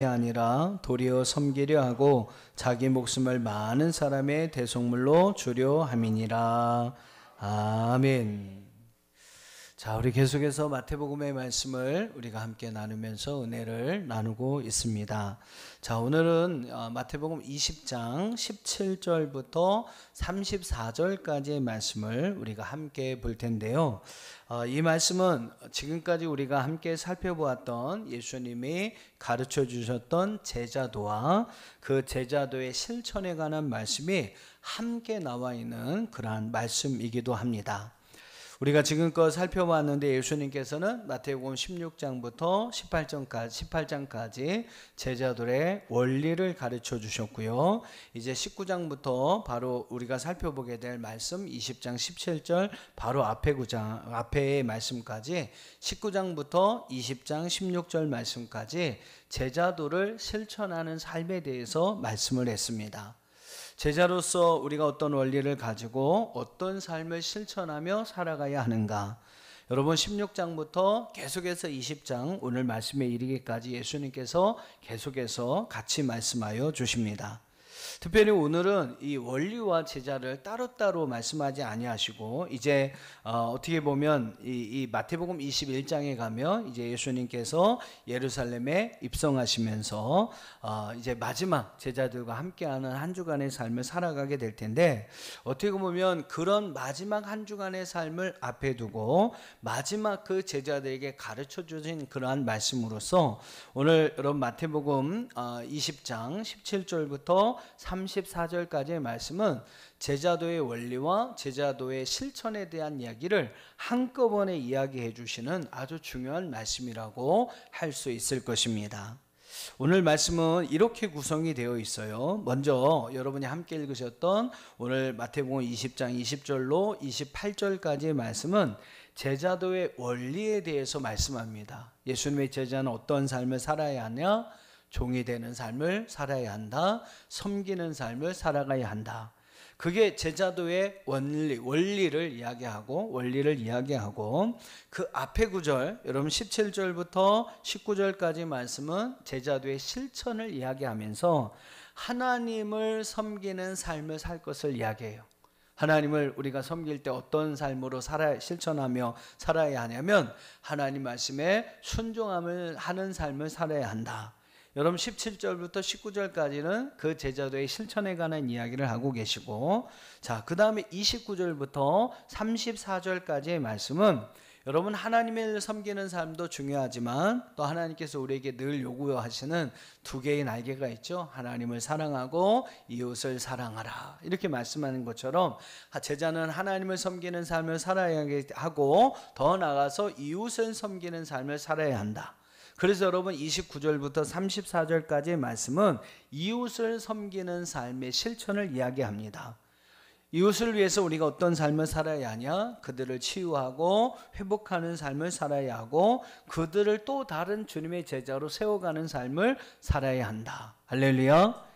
아니라 도리어 섬기려 하고 자기 목숨을 많은 사람의 대속물로 주려 함이니라. 아멘. 자, 우리 계속해서 마태복음의 말씀을 우리가 함께 나누면서 은혜를 나누고 있습니다. 자, 오늘은 마태복음 20장 17절부터 34절까지의 말씀을 우리가 함께 볼 텐데요. 이 말씀은 지금까지 우리가 함께 살펴보았던 예수님이 가르쳐 주셨던 제자도와 그 제자도의 실천에 관한 말씀이 함께 나와 있는 그러한 말씀이기도 합니다. 우리가 지금껏 살펴봤는데 예수님께서는 마태복음 16장부터 18장까지 제자들의 원리를 가르쳐 주셨고요. 이제 19장부터 바로 우리가 살펴보게 될 말씀 20장 17절 바로 앞에의 말씀까지 19장부터 20장 16절 말씀까지 제자도를 실천하는 삶에 대해서 말씀을 했습니다. 제자로서 우리가 어떤 원리를 가지고 어떤 삶을 실천하며 살아가야 하는가. 여러분 16장부터 계속해서 20장 오늘 말씀에 이르기까지 예수님께서 계속해서 같이 말씀하여 주십니다. 특별히 오늘은 이 원리와 제자를 따로따로 말씀하지 아니하시고 이제 어떻게 보면 이 마태복음 21장에 가면 이제 예수님께서 예루살렘에 입성하시면서 이제 마지막 제자들과 함께하는 한 주간의 삶을 살아가게 될 텐데 어떻게 보면 그런 마지막 한 주간의 삶을 앞에 두고 마지막 그 제자들에게 가르쳐 주신 그러한 말씀으로서 오늘 여러분 마태복음 20장 17절부터 34절까지의 말씀은 제자도의 원리와 제자도의 실천에 대한 이야기를 한꺼번에 이야기해 주시는 아주 중요한 말씀이라고 할 수 있을 것입니다. 오늘 말씀은 이렇게 구성이 되어 있어요. 먼저 여러분이 함께 읽으셨던 오늘 마태복음 20장 20절로 28절까지의 말씀은 제자도의 원리에 대해서 말씀합니다. 예수님의 제자는 어떤 삶을 살아야 하냐? 종이 되는 삶을 살아야 한다. 섬기는 삶을 살아가야 한다. 그게 제자도의 원리를 이야기하고 그 앞에 구절 여러분 17절부터 19절까지 말씀은 제자도의 실천을 이야기하면서 하나님을 섬기는 삶을 살 것을 이야기해요. 하나님을 우리가 섬길 때 어떤 삶으로 실천하며 살아야 하냐면 하나님 말씀에 순종함을 하는 삶을 살아야 한다. 여러분 17절부터 19절까지는 그 제자도의 실천에 관한 이야기를 하고 계시고 자, 그 다음에 29절부터 34절까지의 말씀은 여러분 하나님을 섬기는 삶도 중요하지만 또 하나님께서 우리에게 늘 요구하시는 두 개의 날개가 있죠. 하나님을 사랑하고 이웃을 사랑하라 이렇게 말씀하는 것처럼 제자는 하나님을 섬기는 삶을 살아야 하고 더 나아가서 이웃을 섬기는 삶을 살아야 한다. 그래서 여러분 29절부터 34절까지의 말씀은 이웃을 섬기는 삶의 실천을 이야기합니다. 이웃을 위해서 우리가 어떤 삶을 살아야 하냐? 그들을 치유하고 회복하는 삶을 살아야 하고 그들을 또 다른 주님의 제자로 세워가는 삶을 살아야 한다. 할렐루야.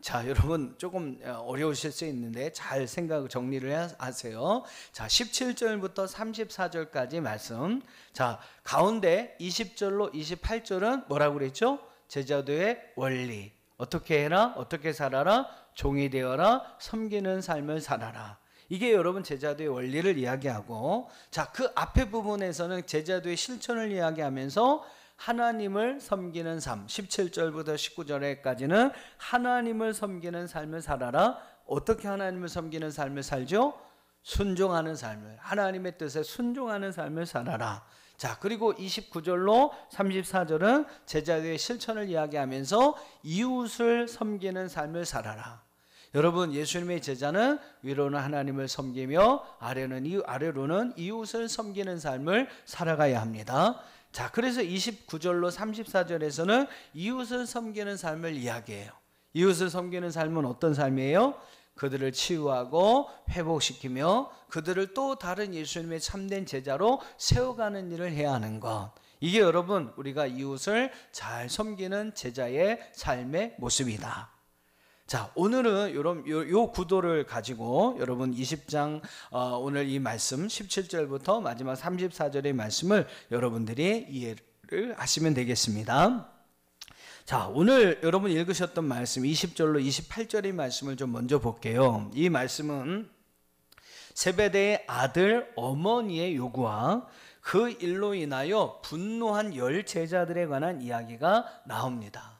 자, 여러분 조금 어려우실 수 있는데 잘 정리를 하세요. 자, 17절부터 34절까지 말씀. 자, 가운데 20절로 28절은 뭐라고 그랬죠? 제자도의 원리. 어떻게 해라? 어떻게 살아라? 종이 되어라. 섬기는 삶을 살아라. 이게 여러분 제자도의 원리를 이야기하고 자, 그 앞에 부분에서는 제자도의 실천을 이야기하면서 하나님을 섬기는 삶 17절부터 19절까지는 하나님을 섬기는 삶을 살아라. 어떻게 하나님을 섬기는 삶을 살죠? 순종하는 삶을 하나님의 뜻에 순종하는 삶을 살아라. 자, 그리고 29절로 34절은 제자도의 실천을 이야기하면서 이웃을 섬기는 삶을 살아라. 여러분 예수님의 제자는 위로는 하나님을 섬기며 아래로는 이웃을 섬기는 삶을 살아가야 합니다. 자, 그래서 29절로 34절에서는 이웃을 섬기는 삶을 이야기해요. 이웃을 섬기는 삶은 어떤 삶이에요? 그들을 치유하고 회복시키며 그들을 또 다른 예수님의 참된 제자로 세워가는 일을 해야 하는 것. 이게 여러분 우리가 이웃을 잘 섬기는 제자의 삶의 모습이다. 자, 오늘은 요 구도를 가지고 여러분 20장 오늘 이 말씀 17절부터 마지막 34절의 말씀을 여러분들이 이해를 하시면 되겠습니다. 자, 오늘 여러분 읽으셨던 말씀 20절로 28절의 말씀을 좀 먼저 볼게요. 이 말씀은 세베대의 아들 어머니의 요구와 그 일로 인하여 분노한 10제자들에 관한 이야기가 나옵니다.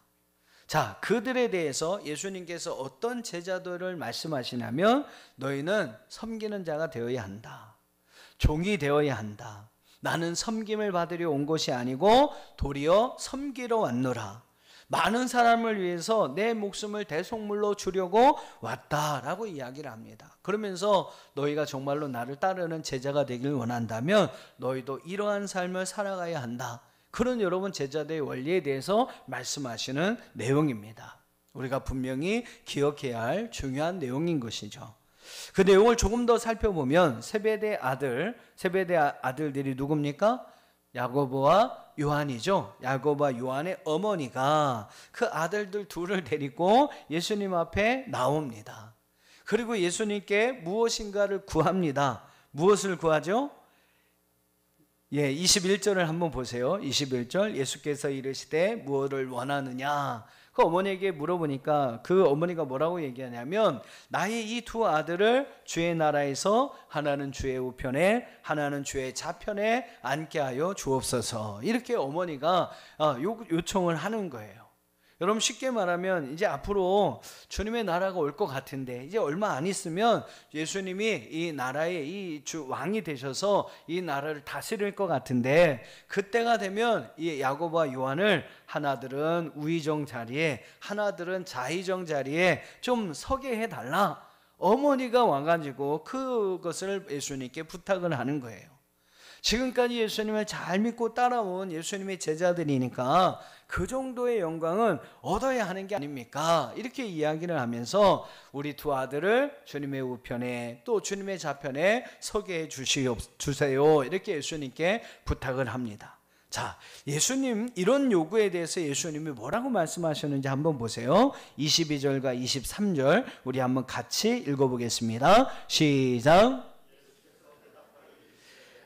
자, 그들에 대해서 예수님께서 어떤 제자들을 말씀하시냐면 너희는 섬기는 자가 되어야 한다. 종이 되어야 한다. 나는 섬김을 받으려 온 것이 아니고 도리어 섬기러 왔노라. 많은 사람을 위해서 내 목숨을 대속물로 주려고 왔다라고 이야기를 합니다. 그러면서 너희가 정말로 나를 따르는 제자가 되길 원한다면 너희도 이러한 삶을 살아가야 한다. 그런 여러분 제자들의 원리에 대해서 말씀하시는 내용입니다. 우리가 분명히 기억해야 할 중요한 내용인 것이죠. 그 내용을 조금 더 살펴보면 세베대 아들들이 누굽니까? 야고보와 요한이죠. 야고보와 요한의 어머니가 그 아들들 둘을 데리고 예수님 앞에 나옵니다. 그리고 예수님께 무엇인가를 구합니다. 무엇을 구하죠? 21절을 한번 보세요. 21절 예수께서 이르시되 무엇을 원하느냐? 그 어머니에게 물어보니까 그 어머니가 뭐라고 얘기하냐면 나의 이 두 아들을 주의 나라에서 하나는 주의 우편에 하나는 주의 좌편에 앉게 하여 주옵소서. 이렇게 어머니가 요청을 하는 거예요. 여러분 쉽게 말하면 이제 앞으로 주님의 나라가 올 것 같은데 이제 얼마 안 있으면 예수님이 이 나라의 이 주 왕이 되셔서 이 나라를 다스릴 것 같은데 그때가 되면 이 야고보와 요한을 하나들은 우의정 자리에 하나들은 좌의정 자리에 좀 서게 해달라. 어머니가 와가지고 그것을 예수님께 부탁을 하는 거예요. 지금까지 예수님을 잘 믿고 따라온 예수님의 제자들이니까 그 정도의 영광은 얻어야 하는 게 아닙니까? 이렇게 이야기를 하면서 우리 두 아들을 주님의 우편에 또 주님의 좌편에 서게 해 주세요. 이렇게 예수님께 부탁을 합니다. 자, 예수님 이런 요구에 대해서 예수님이 뭐라고 말씀하셨는지 한번 보세요. 22절과 23절 우리 한번 같이 읽어보겠습니다. 시작.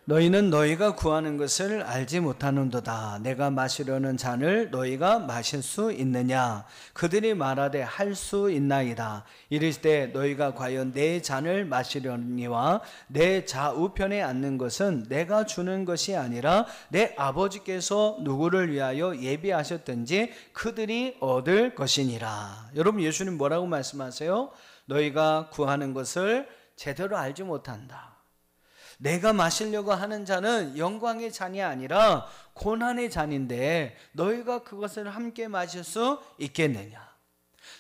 너희는 너희가 구하는 것을 알지 못하는도다. 내가 마시려는 잔을 너희가 마실 수 있느냐? 그들이 말하되 할 수 있나이다. 이르시되 너희가 과연 내 잔을 마시려니와 내 좌우편에 앉는 것은 내가 주는 것이 아니라 내 아버지께서 누구를 위하여 예비하셨든지 그들이 얻을 것이니라. 여러분 예수님 뭐라고 말씀하세요? 너희가 구하는 것을 제대로 알지 못한다. 내가 마시려고 하는 잔은 영광의 잔이 아니라 고난의 잔인데 너희가 그것을 함께 마실 수 있겠느냐?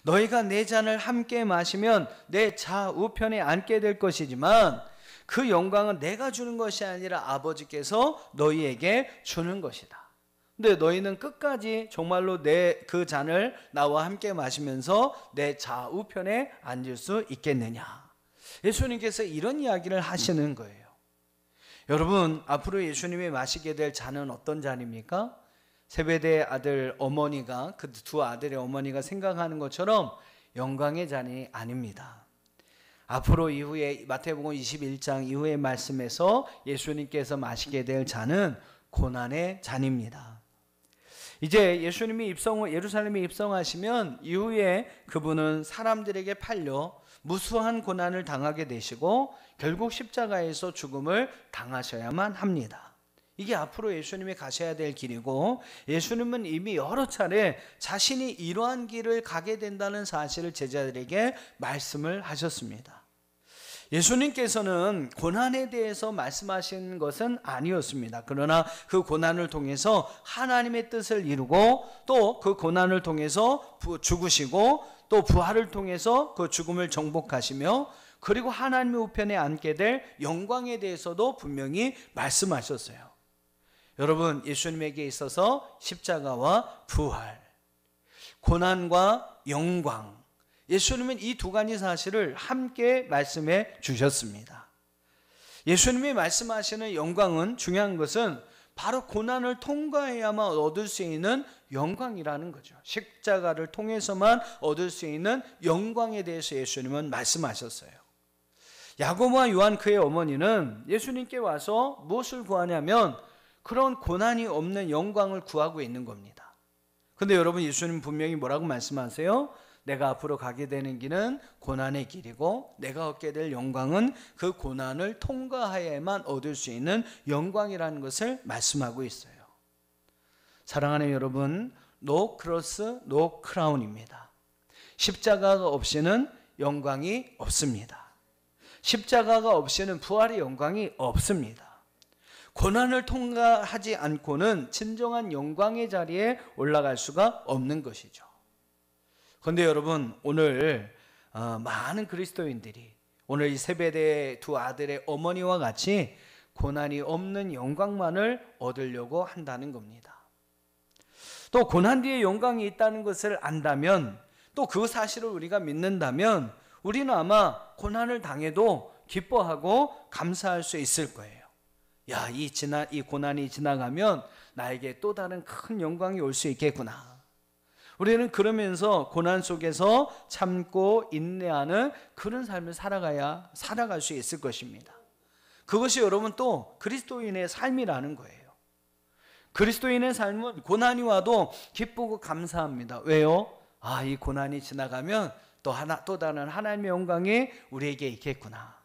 너희가 내 잔을 함께 마시면 내 좌우편에 앉게 될 것이지만 그 영광은 내가 주는 것이 아니라 아버지께서 너희에게 주는 것이다. 근데 너희는 끝까지 정말로 내 그 잔을 나와 함께 마시면서 내 좌우편에 앉을 수 있겠느냐? 예수님께서 이런 이야기를 하시는 거예요. 여러분 앞으로 예수님이 마시게 될 잔은 어떤 잔입니까? 세베대 아들 어머니가 그 두 아들의 어머니가 생각하는 것처럼 영광의 잔이 아닙니다. 앞으로 이후에 마태복음 21장 이후의 말씀에서 예수님께서 마시게 될 잔은 고난의 잔입니다. 이제 예수님이 예루살렘에 입성하시면 이후에 그분은 사람들에게 팔려 무수한 고난을 당하게 되시고 결국 십자가에서 죽음을 당하셔야만 합니다. 이게 앞으로 예수님이 가셔야 될 길이고 예수님은 이미 여러 차례 자신이 이러한 길을 가게 된다는 사실을 제자들에게 말씀을 하셨습니다. 예수님께서는 고난에 대해서 말씀하신 것은 아니었습니다. 그러나 그 고난을 통해서 하나님의 뜻을 이루고 또 그 고난을 통해서 죽으시고 또 부활을 통해서 그 죽음을 정복하시며 그리고 하나님의 우편에 앉게 될 영광에 대해서도 분명히 말씀하셨어요. 여러분 예수님에게 있어서 십자가와 부활, 고난과 영광, 예수님은 이 두 가지 사실을 함께 말씀해 주셨습니다. 예수님이 말씀하시는 영광은 중요한 것은 바로 고난을 통과해야만 얻을 수 있는 영광이라는 거죠. 십자가를 통해서만 얻을 수 있는 영광에 대해서 예수님은 말씀하셨어요. 야고보와 요한 그의 어머니는 예수님께 와서 무엇을 구하냐면 그런 고난이 없는 영광을 구하고 있는 겁니다. 근데 여러분, 예수님 분명히 뭐라고 말씀하세요? 내가 앞으로 가게 되는 길은 고난의 길이고 내가 얻게 될 영광은 그 고난을 통과하여야만 얻을 수 있는 영광이라는 것을 말씀하고 있어요. 사랑하는 여러분, no cross, no crown입니다. 십자가가 없이는 영광이 없습니다. 십자가가 없이는 부활의 영광이 없습니다. 고난을 통과하지 않고는 진정한 영광의 자리에 올라갈 수가 없는 것이죠. 그런데 여러분, 오늘 많은 그리스도인들이 오늘 이 세베대의 두 아들의 어머니와 같이 고난이 없는 영광만을 얻으려고 한다는 겁니다. 또 고난 뒤에 영광이 있다는 것을 안다면, 또 그 사실을 우리가 믿는다면 우리는 아마 고난을 당해도 기뻐하고 감사할 수 있을 거예요. 야, 이 고난이 지나가면 나에게 또 다른 큰 영광이 올 수 있겠구나. 우리는 그러면서 고난 속에서 참고 인내하는 그런 삶을 살아갈 수 있을 것입니다. 그것이 여러분 또 그리스도인의 삶이라는 거예요. 그리스도인의 삶은 고난이 와도 기쁘고 감사합니다. 왜요? 이 고난이 지나가면 또 다른 하나님의 영광이 우리에게 있겠구나.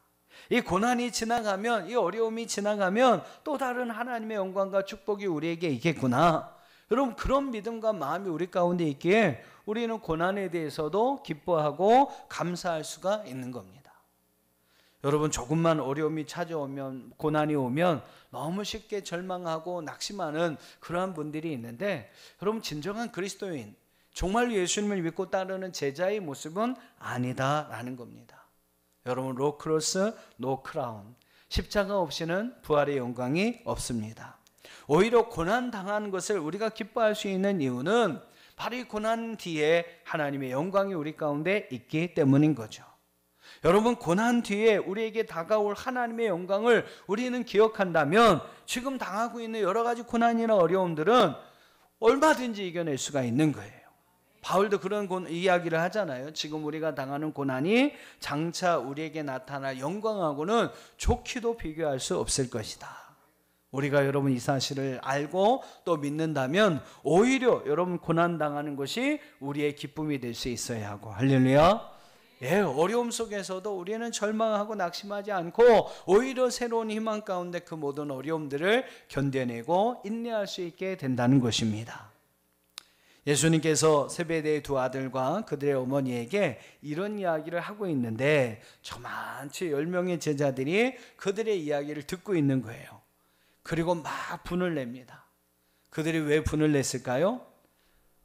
이 고난이 지나가면, 이 어려움이 지나가면 또 다른 하나님의 영광과 축복이 우리에게 있겠구나. 여러분, 그런 믿음과 마음이 우리 가운데 있기에 우리는 고난에 대해서도 기뻐하고 감사할 수가 있는 겁니다. 여러분, 조금만 어려움이 찾아오면, 고난이 오면 너무 쉽게 절망하고 낙심하는 그러한 분들이 있는데, 여러분, 진정한 그리스도인, 정말 예수님을 믿고 따르는 제자의 모습은 아니다라는 겁니다. 여러분, no cross, no crown. 십자가 없이는 부활의 영광이 없습니다. 오히려 고난 당한 것을 우리가 기뻐할 수 있는 이유는 바로 이 고난 뒤에 하나님의 영광이 우리 가운데 있기 때문인 거죠. 여러분, 고난 뒤에 우리에게 다가올 하나님의 영광을 우리는 기억한다면 지금 당하고 있는 여러 가지 고난이나 어려움들은 얼마든지 이겨낼 수가 있는 거예요. 바울도 그런 이야기를 하잖아요. 지금 우리가 당하는 고난이 장차 우리에게 나타날 영광하고는 좋기도 비교할 수 없을 것이다. 우리가 여러분 이 사실을 알고 또 믿는다면 오히려 여러분 고난 당하는 것이 우리의 기쁨이 될 수 있어야 하고, 할렐루야. 어려움 속에서도 우리는 절망하고 낙심하지 않고 오히려 새로운 희망 가운데 그 모든 어려움들을 견뎌내고 인내할 수 있게 된다는 것입니다. 예수님께서 세베대의 두 아들과 그들의 어머니에게 이런 이야기를 하고 있는데 저만치 10명의 제자들이 그들의 이야기를 듣고 있는 거예요. 그리고 막 분을 냅니다. 그들이 왜 분을 냈을까요?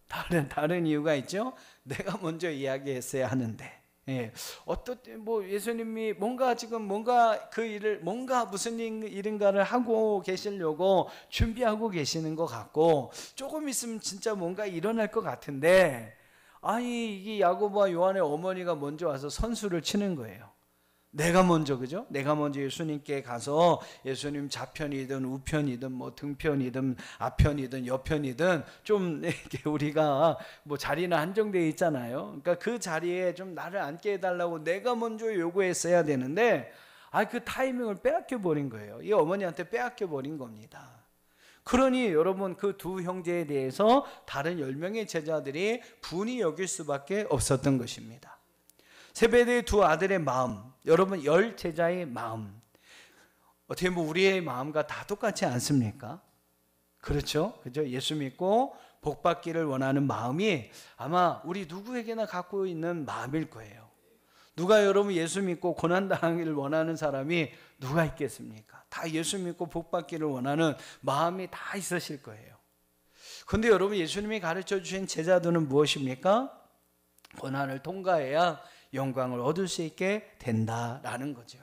다른 이유가 있죠. 내가 먼저 이야기했어야 하는데, 예수님이 무슨 일인가를 하고 계시려고 준비하고 계시는 것 같고, 조금 있으면 진짜 뭔가 일어날 것 같은데, 이게 야고보와 요한의 어머니가 먼저 와서 선수를 치는 거예요. 내가 먼저, 그죠? 내가 먼저 예수님께 가서 예수님 좌편이든 우편이든 등편이든 앞편이든 옆편이든 좀 이렇게 우리가 자리는 한정되어 있잖아요. 그러니까 그 자리에 좀 나를 앉게 해달라고 내가 먼저 요구했어야 되는데, 그 타이밍을 빼앗겨 버린 거예요. 이 어머니한테 빼앗겨 버린 겁니다. 그러니 여러분, 그 두 형제에 대해서 다른 10명의 제자들이 분이 여길 수밖에 없었던 것입니다. 세베대의 두 아들의 마음, 여러분 10 제자의 마음, 어떻게 보면 우리의 마음과 다 똑같지 않습니까? 그렇죠? 예수 믿고 복 받기를 원하는 마음이 아마 우리 누구에게나 갖고 있는 마음일 거예요. 누가 여러분 예수 믿고 고난당하기를 원하는 사람이 누가 있겠습니까? 다 예수 믿고 복 받기를 원하는 마음이 다 있으실 거예요. 그런데 여러분, 예수님이 가르쳐 주신 제자들은 무엇입니까? 고난을 통과해야 영광을 얻을 수 있게 된다라는 거죠.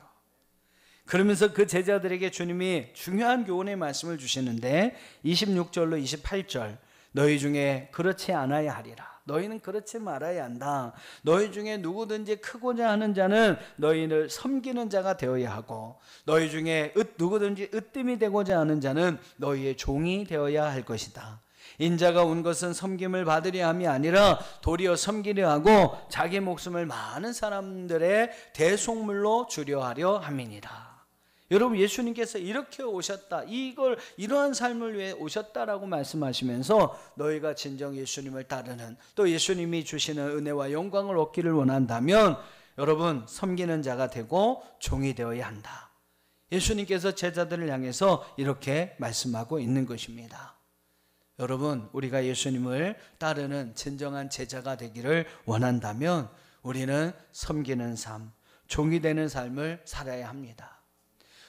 그러면서 그 제자들에게 주님이 중요한 교훈의 말씀을 주시는데 26절로 28절, 너희 중에 그렇지 않아야 하리라. 너희는 그렇지 말아야 한다. 너희 중에 누구든지 크고자 하는 자는 너희를 섬기는 자가 되어야 하고, 너희 중에 누구든지 으뜸이 되고자 하는 자는 너희의 종이 되어야 할 것이다. 인자가 온 것은 섬김을 받으려 함이 아니라 도리어 섬기려 하고 자기 목숨을 많은 사람들의 대속물로 주려 하려 함이니라. 여러분, 예수님께서 이렇게 오셨다, 이러한 삶을 위해 오셨다라고 말씀하시면서 너희가 진정 예수님을 따르는, 또 예수님이 주시는 은혜와 영광을 얻기를 원한다면 여러분, 섬기는 자가 되고 종이 되어야 한다. 예수님께서 제자들을 향해서 이렇게 말씀하고 있는 것입니다. 여러분, 우리가 예수님을 따르는 진정한 제자가 되기를 원한다면 우리는 섬기는 삶, 종이 되는 삶을 살아야 합니다.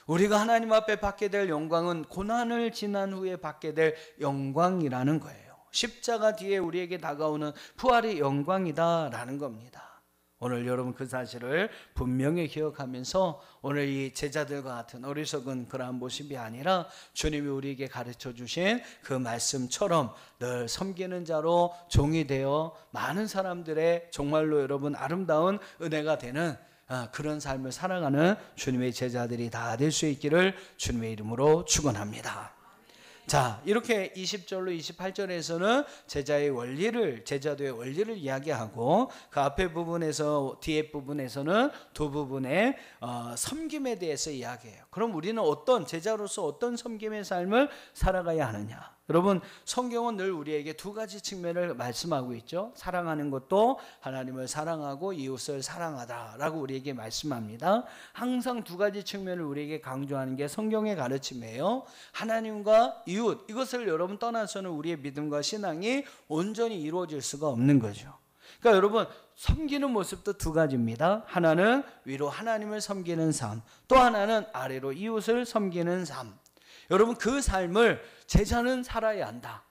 우리가 하나님 앞에 받게 될 영광은 고난을 지난 후에 받게 될 영광이라는 거예요. 십자가 뒤에 우리에게 다가오는 부활의 영광이다라는 겁니다. 오늘 여러분 그 사실을 분명히 기억하면서 오늘 이 제자들과 같은 어리석은 그러한 모습이 아니라 주님이 우리에게 가르쳐 주신 그 말씀처럼 늘 섬기는 자로 종이 되어 많은 사람들의 정말로 여러분 아름다운 은혜가 되는 그런 삶을 살아가는 주님의 제자들이 다 될 수 있기를 주님의 이름으로 축원합니다. 자, 이렇게 20절로 28절에서는 제자도의 원리를 이야기하고 그 앞에 부분에서 뒤에 부분에서는 두 부분의 섬김에 대해서 이야기해요. 그럼 우리는 제자로서 어떤 섬김의 삶을 살아가야 하느냐? 여러분, 성경은 늘 우리에게 두 가지 측면을 말씀하고 있죠. 사랑하는 것도 하나님을 사랑하고 이웃을 사랑하다라고 우리에게 말씀합니다. 항상 두 가지 측면을 우리에게 강조하는 게 성경의 가르침이에요. 하나님과 이웃, 이것을 여러분 떠나서는 우리의 믿음과 신앙이 온전히 이루어질 수가 없는 거죠. 그러니까 여러분, 섬기는 모습도 두 가지입니다. 하나는 위로 하나님을 섬기는 삶, 또 하나는 아래로 이웃을 섬기는 삶. 여러분, 그 삶을 제자는 살아야 한다.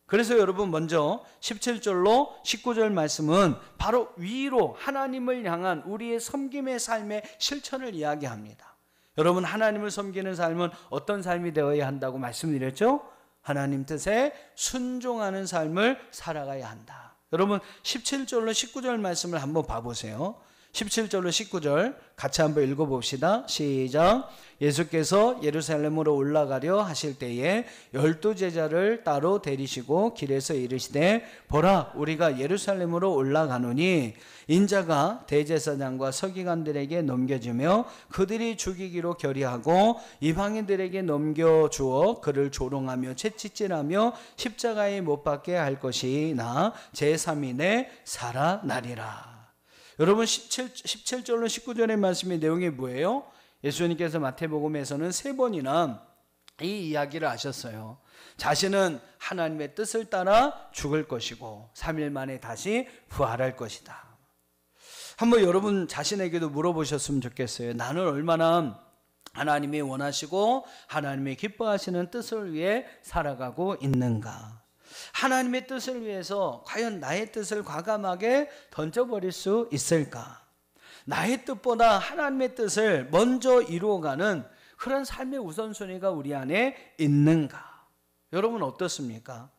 그래서 여러분, 먼저 17절로 19절 말씀은 바로 위로 하나님을 향한 우리의 섬김의 삶의 실천을 이야기합니다. 여러분, 하나님을 섬기는 삶은 어떤 삶이 되어야 한다고 말씀드렸죠? 하나님 뜻에 순종하는 삶을 살아가야 한다. 여러분, 17절로 19절 말씀을 한번 봐보세요. 17절로 19절 같이 한번 읽어봅시다. 시작. 예수께서 예루살렘으로 올라가려 하실 때에 12제자를 따로 데리시고 길에서 이르시되 보라, 우리가 예루살렘으로 올라가노니 인자가 대제사장과 서기관들에게 넘겨주며 그들이 죽이기로 결의하고 이방인들에게 넘겨주어 그를 조롱하며 채찍질하며 십자가에 못 박게 할 것이나 제3일에 살아나리라. 여러분, 17절로 19절의 말씀의 내용이 뭐예요? 예수님께서 마태복음에서는 3번이나 이 이야기를 하셨어요. 자신은 하나님의 뜻을 따라 죽을 것이고 3일 만에 다시 부활할 것이다. 한번 여러분 자신에게도 물어보셨으면 좋겠어요. 나는 얼마나 하나님이 원하시고 하나님이 기뻐하시는 뜻을 위해 살아가고 있는가? 하나님의 뜻을 위해서 과연 나의 뜻을 과감하게 던져버릴 수 있을까? 나의 뜻보다 하나님의 뜻을 먼저 이루어가는 그런 삶의 우선순위가 우리 안에 있는가? 여러분 어떻습니까?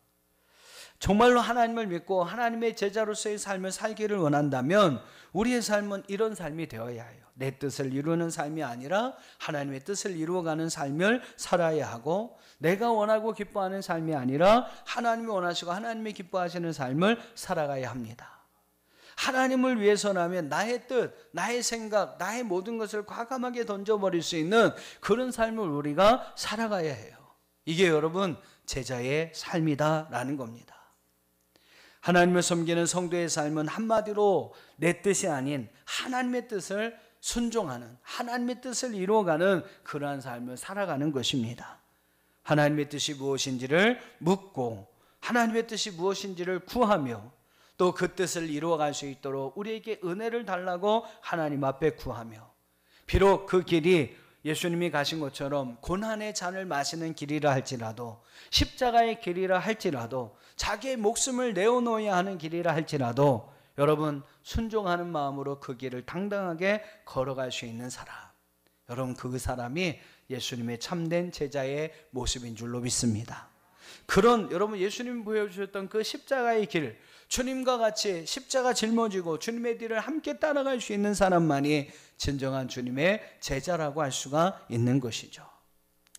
정말로 하나님을 믿고 하나님의 제자로서의 삶을 살기를 원한다면 우리의 삶은 이런 삶이 되어야 해요. 내 뜻을 이루는 삶이 아니라 하나님의 뜻을 이루어가는 삶을 살아야 하고, 내가 원하고 기뻐하는 삶이 아니라 하나님이 원하시고 하나님이 기뻐하시는 삶을 살아가야 합니다. 하나님을 위해서라면 나의 뜻, 나의 생각, 나의 모든 것을 과감하게 던져버릴 수 있는 그런 삶을 우리가 살아가야 해요. 이게 여러분 제자의 삶이다라는 겁니다. 하나님을 섬기는 성도의 삶은 한마디로 내 뜻이 아닌 하나님의 뜻을 순종하는, 하나님의 뜻을 이루어가는 그러한 삶을 살아가는 것입니다. 하나님의 뜻이 무엇인지를 묻고 하나님의 뜻이 무엇인지를 구하며 또 그 뜻을 이루어갈 수 있도록 우리에게 은혜를 달라고 하나님 앞에 구하며, 비록 그 길이 예수님이 가신 것처럼 고난의 잔을 마시는 길이라 할지라도, 십자가의 길이라 할지라도, 자기의 목숨을 내어놓아야 하는 길이라 할지라도 여러분 순종하는 마음으로 그 길을 당당하게 걸어갈 수 있는 사람, 여러분 그 사람이 예수님의 참된 제자의 모습인 줄로 믿습니다. 그런 여러분 예수님이 보여주셨던 그 십자가의 길, 주님과 같이 십자가 짊어지고 주님의 뒤를 함께 따라갈 수 있는 사람만이 진정한 주님의 제자라고 할 수가 있는 것이죠.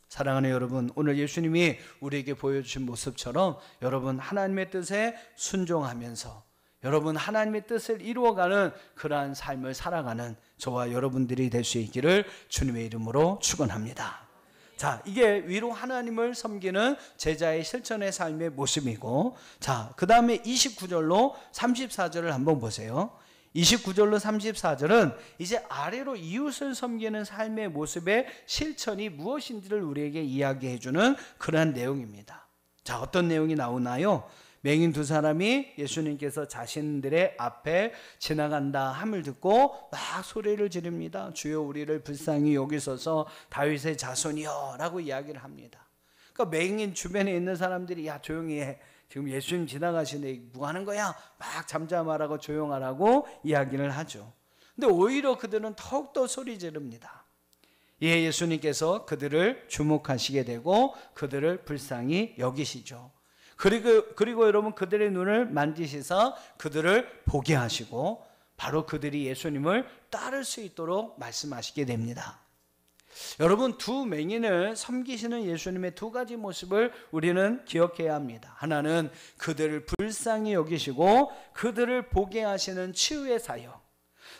사랑하는 여러분, 오늘 예수님이 우리에게 보여주신 모습처럼 여러분 하나님의 뜻에 순종하면서 여러분 하나님의 뜻을 이루어가는 그러한 삶을 살아가는 저와 여러분들이 될 수 있기를 주님의 이름으로 축원합니다. 자, 이게 위로 하나님을 섬기는 제자의 실천의 삶의 모습이고, 자, 그 다음에 29절로 34절을 한번 보세요. 29절로 34절은 이제 아래로 이웃을 섬기는 삶의 모습의 실천이 무엇인지를 우리에게 이야기해주는 그러한 내용입니다. 자, 어떤 내용이 나오나요? 맹인 두 사람이 예수님께서 자신들의 앞에 지나간다 함을 듣고 막 소리를 지릅니다. 주여 우리를 불쌍히 여기소서 다윗의 자손이여 라고 이야기를 합니다. 그러니까 맹인 주변에 있는 사람들이 야 조용히 해, 지금 예수님 지나가시네, 뭐 하는 거야, 막 잠잠하라고 조용하라고 이야기를 하죠. 근데 오히려 그들은 더욱더 소리 지릅니다. 이에 예수님께서 그들을 주목하시게 되고 그들을 불쌍히 여기시죠. 그리고 여러분 그들의 눈을 만지시사 그들을 보게 하시고 바로 그들이 예수님을 따를 수 있도록 말씀하시게 됩니다. 여러분 두 맹인을 섬기시는 예수님의 두 가지 모습을 우리는 기억해야 합니다. 하나는 그들을 불쌍히 여기시고 그들을 보게 하시는 치유의 사역,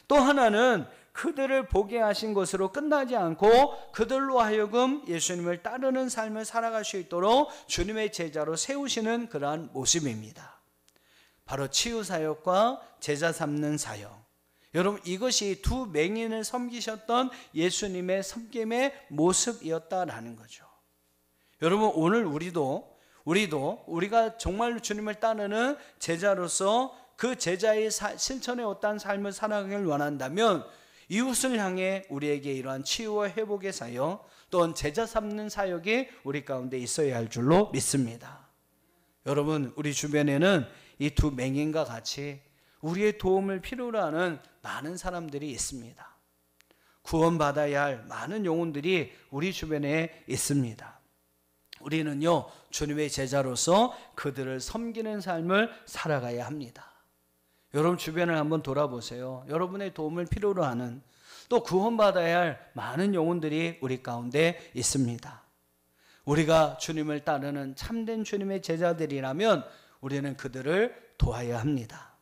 또 하나는 그들을 보게 하신 것으로 끝나지 않고 그들로 하여금 예수님을 따르는 삶을 살아갈 수 있도록 주님의 제자로 세우시는 그러한 모습입니다. 바로 치유 사역과 제자 삼는 사역. 여러분 이것이 두 맹인을 섬기셨던 예수님의 섬김의 모습이었다라는 거죠. 여러분 오늘 우리가 정말 주님을 따르는 제자로서 그 제자의 실천에 어떠한 삶을 살아가길 원한다면 이웃을 향해 우리에게 이러한 치유와 회복의 사역 또는 제자 삼는 사역이 우리 가운데 있어야 할 줄로 믿습니다. 여러분 우리 주변에는 이 두 맹인과 같이 우리의 도움을 필요로 하는 많은 사람들이 있습니다. 구원받아야 할 많은 영혼들이 우리 주변에 있습니다. 우리는요 주님의 제자로서 그들을 섬기는 삶을 살아가야 합니다. 여러분 주변을 한번 돌아보세요. 여러분의 도움을 필요로 하는 또 구원받아야 할 많은 영혼들이 우리 가운데 있습니다. 우리가 주님을 따르는 참된 주님의 제자들이라면 우리는 그들을 도와야 합니다.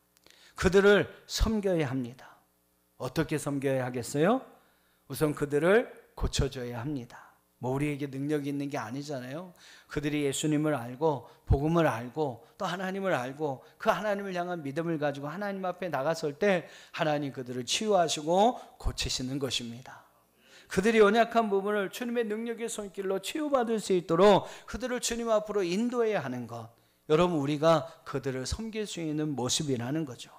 그들을 섬겨야 합니다. 어떻게 섬겨야 하겠어요? 우선 그들을 고쳐줘야 합니다. 뭐 우리에게 능력이 있는 게 아니잖아요. 그들이 예수님을 알고 복음을 알고 또 하나님을 알고 그 하나님을 향한 믿음을 가지고 하나님 앞에 나갔을 때 하나님 그들을 치유하시고 고치시는 것입니다. 그들이 연약한 부분을 주님의 능력의 손길로 치유받을 수 있도록 그들을 주님 앞으로 인도해야 하는 것, 여러분 우리가 그들을 섬길 수 있는 모습이라는 거죠.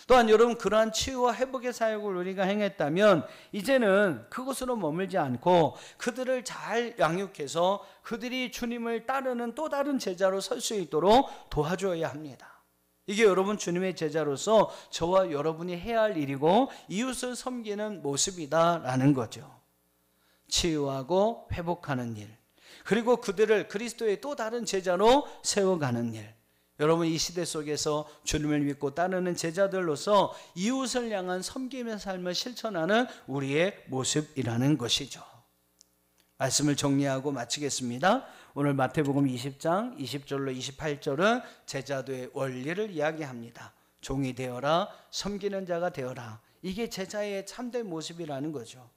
또한 여러분 그러한 치유와 회복의 사역을 우리가 행했다면 이제는 그것으로 머물지 않고 그들을 잘 양육해서 그들이 주님을 따르는 또 다른 제자로 설 수 있도록 도와줘야 합니다. 이게 여러분 주님의 제자로서 저와 여러분이 해야 할 일이고 이웃을 섬기는 모습이다라는 거죠. 치유하고 회복하는 일, 그리고 그들을 그리스도의 또 다른 제자로 세워가는 일. 여러분 이 시대 속에서 주님을 믿고 따르는 제자들로서 이웃을 향한 섬김의 삶을 실천하는 우리의 모습이라는 것이죠. 말씀을 정리하고 마치겠습니다. 오늘 마태복음 20장 20절로 28절은 제자도의 원리를 이야기합니다. 종이 되어라, 섬기는 자가 되어라. 이게 제자의 참된 모습이라는 거죠.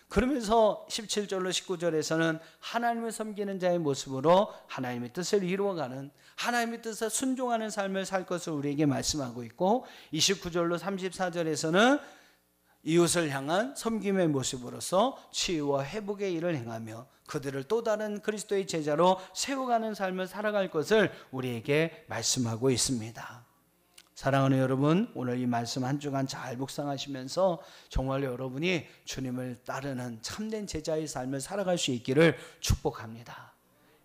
그러면서 17절로 19절에서는 하나님을 섬기는 자의 모습으로 하나님의 뜻을 이루어가는, 하나님의 뜻에 순종하는 삶을 살 것을 우리에게 말씀하고 있고, 29절로 34절에서는 이웃을 향한 섬김의 모습으로서 치유와 회복의 일을 행하며 그들을 또 다른 그리스도의 제자로 세워가는 삶을 살아갈 것을 우리에게 말씀하고 있습니다. 사랑하는 여러분, 오늘 이 말씀 한 주간 잘 묵상하시면서 정말 여러분이 주님을 따르는 참된 제자의 삶을 살아갈 수 있기를 축복합니다.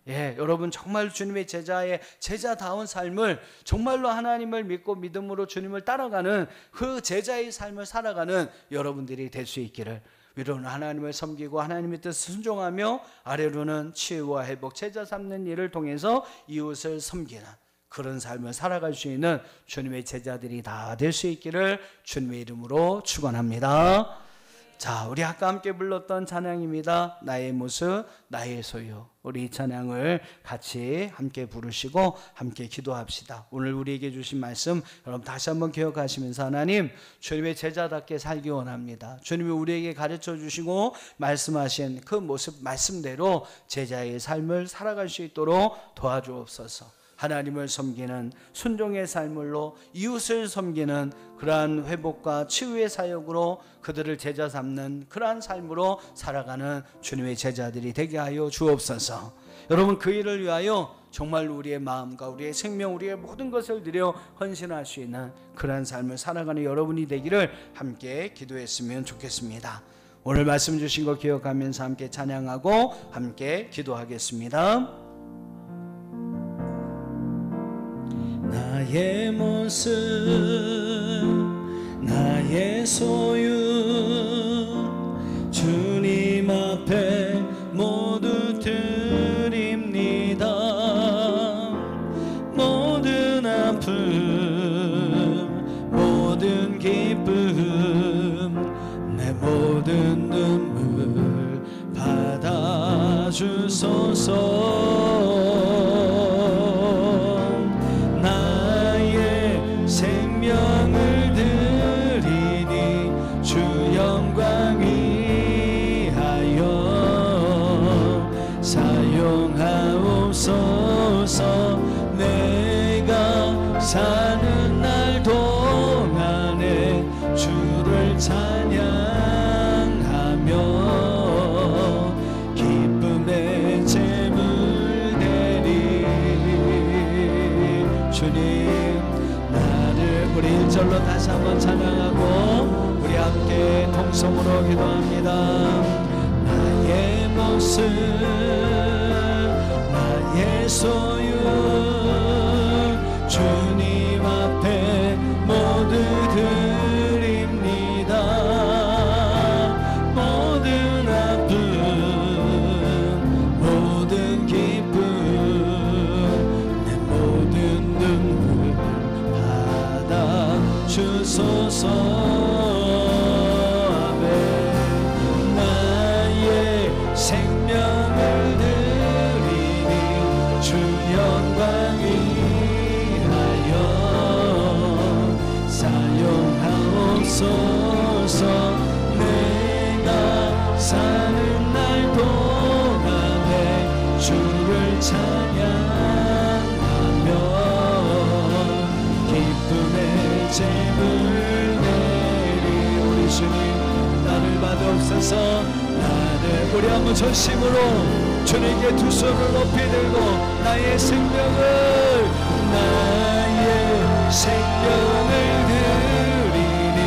예, 여러분 정말 주님의 제자다운 삶을, 정말로 하나님을 믿고 믿음으로 주님을 따라가는 그 제자의 삶을 살아가는 여러분들이 될 수 있기를, 위로는 하나님을 섬기고 하나님의 뜻을 순종하며 아래로는 치유와 회복, 제자 삼는 일을 통해서 이웃을 섬기는 그런 삶을 살아갈 수 있는 주님의 제자들이 다 될 수 있기를 주님의 이름으로 축원합니다. 자, 우리 아까 함께 불렀던 찬양입니다. 나의 모습, 나의 소유. 우리 이 찬양을 같이 함께 부르시고 함께 기도합시다. 오늘 우리에게 주신 말씀 여러분 다시 한번 기억하시면서, 하나님, 주님의 제자답게 살기 원합니다. 주님이 우리에게 가르쳐 주시고 말씀하신 그 모습, 말씀대로 제자의 삶을 살아갈 수 있도록 도와주옵소서. 하나님을 섬기는 순종의 삶으로 이웃을 섬기는 그러한 회복과 치유의 사역으로 그들을 제자 삼는 그러한 삶으로 살아가는 주님의 제자들이 되게 하여 주옵소서. 여러분, 그 일을 위하여 정말 우리의 마음과 우리의 생명, 우리의 모든 것을 드려 헌신할 수 있는 그러한 삶을 살아가는 여러분이 되기를 함께 기도했으면 좋겠습니다. 오늘 말씀 주신 거 기억하면서 함께 찬양하고 함께 기도하겠습니다. 나의 모습, 나의 소유, 주님 앞에 모두 드립니다. 모든 아픔, 모든 기쁨, 내 모든 눈물 받아주소서. 생명을 드리니 주 영광 위하여 사용하옵소서. 내가 사는 날 동안에 주를 찬양하며 기쁨의 제물 되리. 주님, 우리 1절로 다시 한번 찬양하고 우리 함께 통성으로 기도합니다. 나의 모습, 나의 소유, 주님 앞에 모두 드립니다. 모든 아픔, 모든 기쁨, 내 모든 눈물 주소서. 아멘. 나의 생명을 드리니 주 영광 위하여 사용하옵소서. 내가 사는 날 동안에 주를 찬양하며 기쁨의 제물 내리. 우리 주님, 나를 받옵소서. 나를 우리 한번 전심으로 주님께 두 손을 높이 들고 나의 생명을 드리니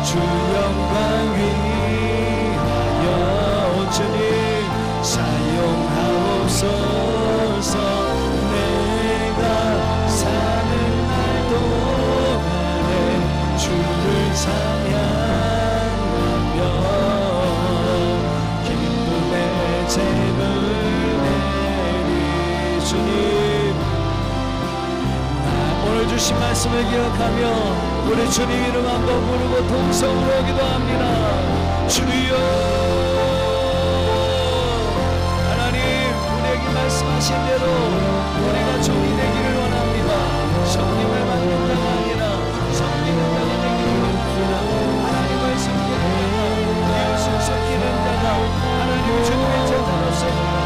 주 영광 위하여 오 주님 사용하옵소서. 내가 사는 날 동안에 주를 찬양하며 기쁨의 제물 내리. 주님, 오늘 주신 말씀을 기억하며 우리 주님 이름 한번 부르고 통성으로 기도합니다. 주여, 하나님, 우리에게 말씀하신 대로 우리가 종이 되기를 원합니다. 성령을 받는 자가 아니라 섬기는 자가 되기를 원합니다. 하나님을 섬기는 자가, 이웃을 섬기는 자가, 하나님 주님의 제자로서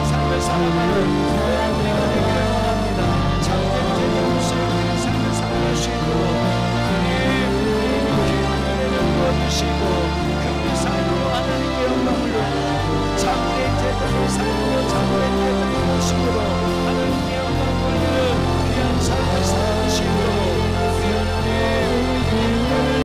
삶을 살아가는 우리가 되기를 원합니다. 참된 제자로서 삶을 살아갈 수 있도록 주님 기쁨을 부어주시고